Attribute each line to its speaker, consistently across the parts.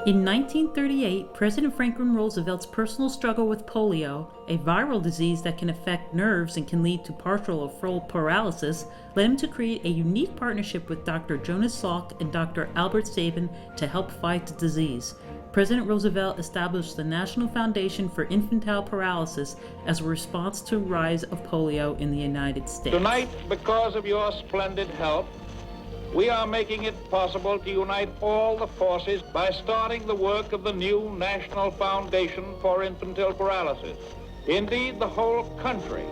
Speaker 1: In 1938, President Franklin Roosevelt's personal struggle with polio, a viral disease that can affect nerves and can lead to partial or full paralysis, led him to create a unique partnership with Dr. Jonas Salk and Dr. Albert Sabin to help fight the disease. President Roosevelt established the National Foundation for Infantile Paralysis as a response to the rise of polio in the United States.
Speaker 2: Tonight, because of your splendid help, we are making it possible to unite all the forces by starting the work of the new National Foundation for Infantile Paralysis. Indeed, the whole country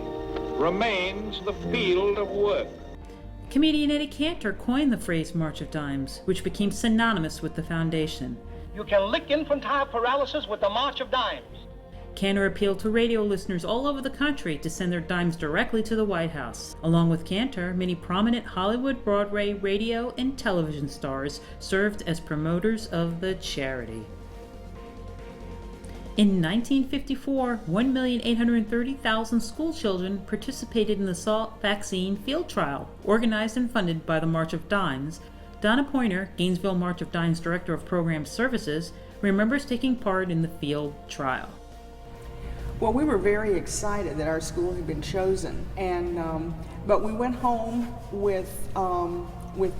Speaker 2: remains the field of work.
Speaker 1: Comedian Eddie Cantor coined the phrase March of Dimes, which became synonymous with the foundation.
Speaker 3: You can lick infantile paralysis with the March of Dimes.
Speaker 1: Cantor appealed to radio listeners all over the country to send their dimes directly to the White House. Along with Cantor, many prominent Hollywood, Broadway, radio, and television stars served as promoters of the charity. In 1954, 1,830,000 school children participated in the Salk vaccine field trial, organized and funded by the March of Dimes. Donna Pointer, Gainesville March of Dimes Director of Program Services, remembers taking part in the field trial.
Speaker 4: Well, we were very excited that our school had been chosen, and but we went home with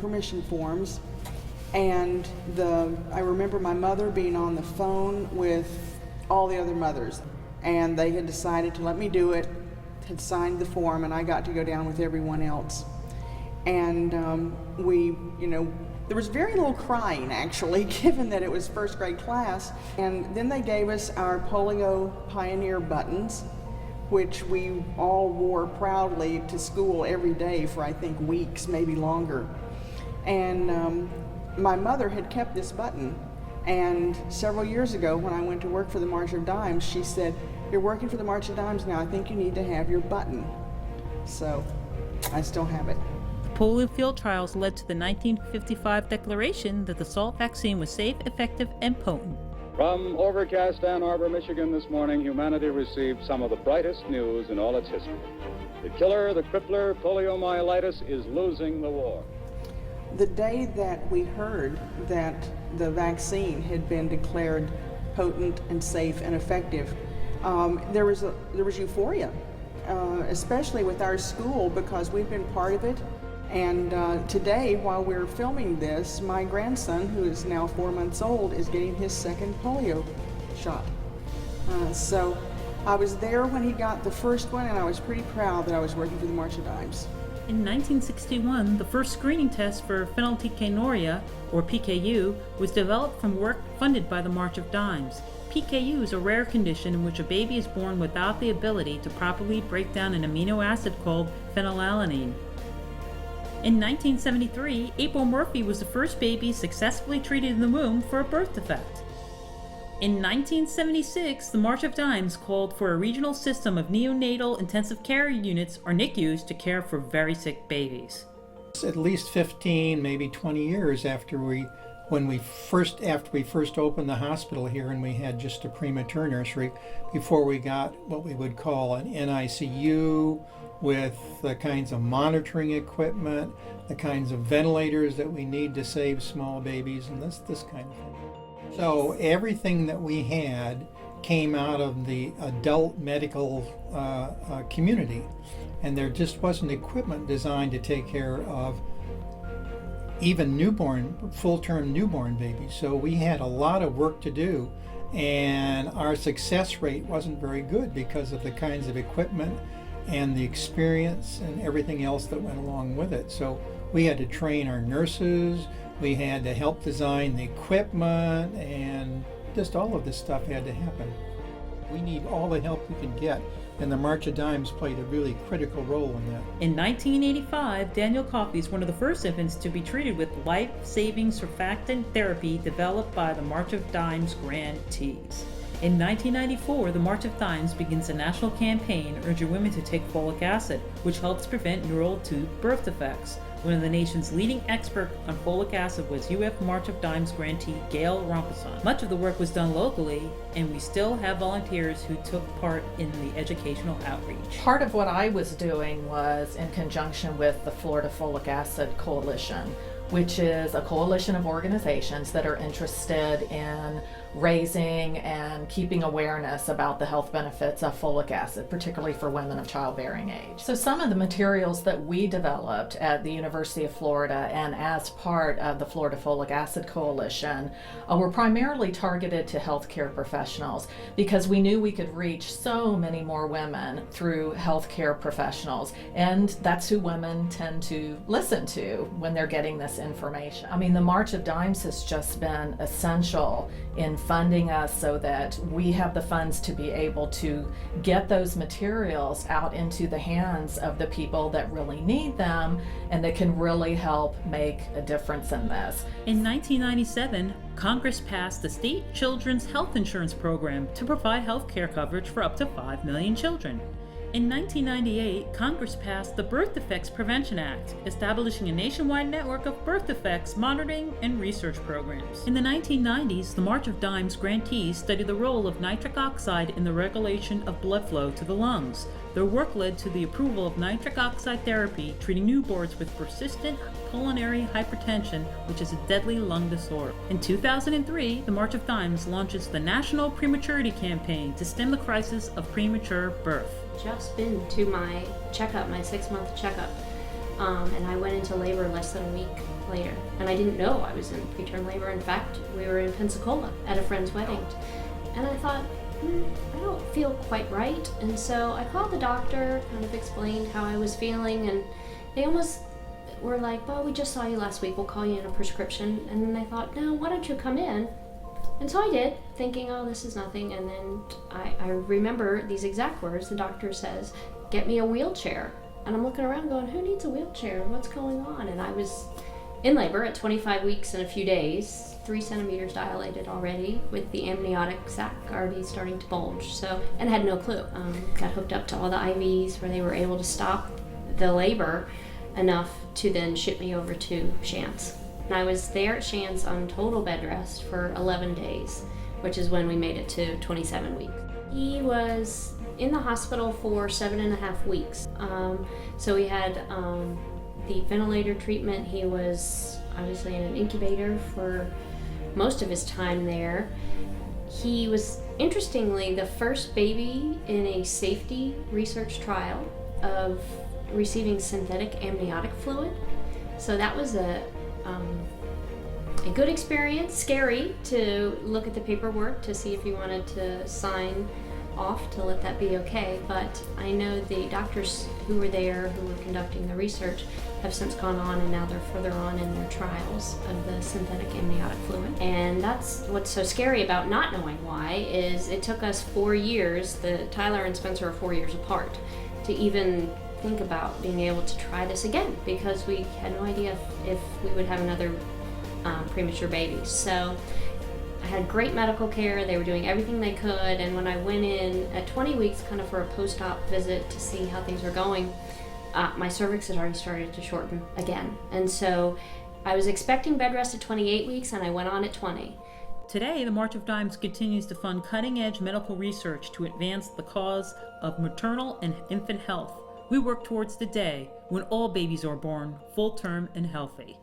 Speaker 4: permission forms, and I remember my mother being on the phone with all the other mothers, and they had decided to let me do it, had signed the form, and I got to go down with everyone else. And there was very little crying, actually, given that it was first grade class. And then they gave us our polio pioneer buttons, which we all wore proudly to school every day for, I think, weeks, maybe longer. And my mother had kept this button. And several years ago, when I went to work for the March of Dimes, she said, "You're working for the March of Dimes now, I think you need to have your button." So I still have it.
Speaker 1: Polio field trials led to the 1955 declaration that the Salk vaccine was safe, effective, and potent.
Speaker 5: From overcast Ann Arbor, Michigan this morning, humanity received some of the brightest news in all its history. The killer, the crippler, poliomyelitis, is losing the war.
Speaker 4: The day that we heard that the vaccine had been declared potent and safe and effective, there was euphoria, especially with our school, because we've been part of it. And today, while we're filming this, my grandson, who is now 4 months old, is getting his second polio shot. So I was there when he got the first one, and I was pretty proud that I was working for the March of Dimes.
Speaker 1: In 1961, the first screening test for phenylketonuria, or PKU, was developed from work funded by the March of Dimes. PKU is a rare condition in which a baby is born without the ability to properly break down an amino acid called phenylalanine. In 1973, April Murphy was the first baby successfully treated in the womb for a birth defect. In 1976, the March of Dimes called for a regional system of neonatal intensive care units, or NICUs, to care for very sick babies.
Speaker 6: At least 15, maybe 20 years after we first opened the hospital here, and we had just a premature nursery, before we got what we would call an NICU, with the kinds of monitoring equipment, the kinds of ventilators that we need to save small babies, and this kind of thing. So everything that we had came out of the adult medical community, and there just wasn't equipment designed to take care of even full-term newborn babies. So we had a lot of work to do, and our success rate wasn't very good because of the kinds of equipment and the experience and everything else that went along with it. So we had to train our nurses, we had to help design the equipment, and just all of this stuff had to happen. We need all the help we can get, and the March of Dimes played a really critical role in that.
Speaker 1: In 1985, Daniel Coffey is one of the first infants to be treated with life-saving surfactant therapy developed by the March of Dimes grantees. In 1994, the March of Dimes begins a national campaign urging women to take folic acid, which helps prevent neural tube birth defects. One of the nation's leading experts on folic acid was UF March of Dimes grantee Gail Rompison. Much of the work was done locally, and we still have volunteers who took part in the educational outreach.
Speaker 7: Part of what I was doing was in conjunction with the Florida Folic Acid Coalition. which is a coalition of organizations that are interested in raising and keeping awareness about the health benefits of folic acid, particularly for women of childbearing age. So some of the materials that we developed at the University of Florida and as part of the Florida Folic Acid Coalition were primarily targeted to healthcare professionals, because we knew we could reach so many more women through healthcare professionals, and that's who women tend to listen to when they're getting this information. I mean, the March of Dimes has just been essential in funding us so that we have the funds to be able to get those materials out into the hands of the people that really need them and that can really help make a difference in this.
Speaker 1: In 1997, Congress passed the State Children's Health Insurance Program to provide health care coverage for up to 5 million children. In 1998, Congress passed the Birth Defects Prevention Act, establishing a nationwide network of birth defects monitoring and research programs. In the 1990s, the March of Dimes grantees studied the role of nitric oxide in the regulation of blood flow to the lungs. Their work led to the approval of nitric oxide therapy, treating newborns with persistent pulmonary hypertension, which is a deadly lung disorder. In 2003, the March of Dimes launches the National Prematurity Campaign to stem the crisis of premature birth.
Speaker 8: Just been to my checkup, my 6-month checkup, and I went into labor less than a week later. And I didn't know I was in preterm labor. In fact, we were in Pensacola at a friend's wedding. And I thought, I don't feel quite right. And so I called the doctor, kind of explained how I was feeling, and they almost were like, well, we just saw you last week, we'll call you in a prescription. And then I thought, no, why don't you come in? And so I did, thinking, oh, this is nothing. And then I remember these exact words. The doctor says, get me a wheelchair. And I'm looking around going, who needs a wheelchair? What's going on? And I was in labor at 25 weeks and a few days, 3 centimeters dilated already, with the amniotic sac already starting to bulge. So, and had no clue. Got hooked up to all the IVs where they were able to stop the labor enough to then ship me over to Shands. And I was there at Shands on total bed rest for 11 days, which is when we made it to 27 weeks. He was in the hospital for 7.5 weeks. So we had the ventilator treatment. He was obviously in an incubator for most of his time there. He was, interestingly, the first baby in a safety research trial of receiving synthetic amniotic fluid. So that was a good experience, scary to look at the paperwork to see if he wanted to sign off to let that be okay, but I know the doctors who were there, who were conducting the research, have since gone on and now they're further on in their trials of the synthetic amniotic fluid. And that's what's so scary about not knowing why, is it took us 4 years, Tyler and Spencer are 4 years apart, to even think about being able to try this again, because we had no idea if we would have another premature baby. So I had great medical care. They were doing everything they could, and when I went in at 20 weeks kind of for a post-op visit to see how things were going, my cervix had already started to shorten again. And so I was expecting bed rest at 28 weeks and I went on at 20.
Speaker 1: Today, the March of Dimes continues to fund cutting-edge medical research to advance the cause of maternal and infant health. We work towards the day when all babies are born full-term and healthy.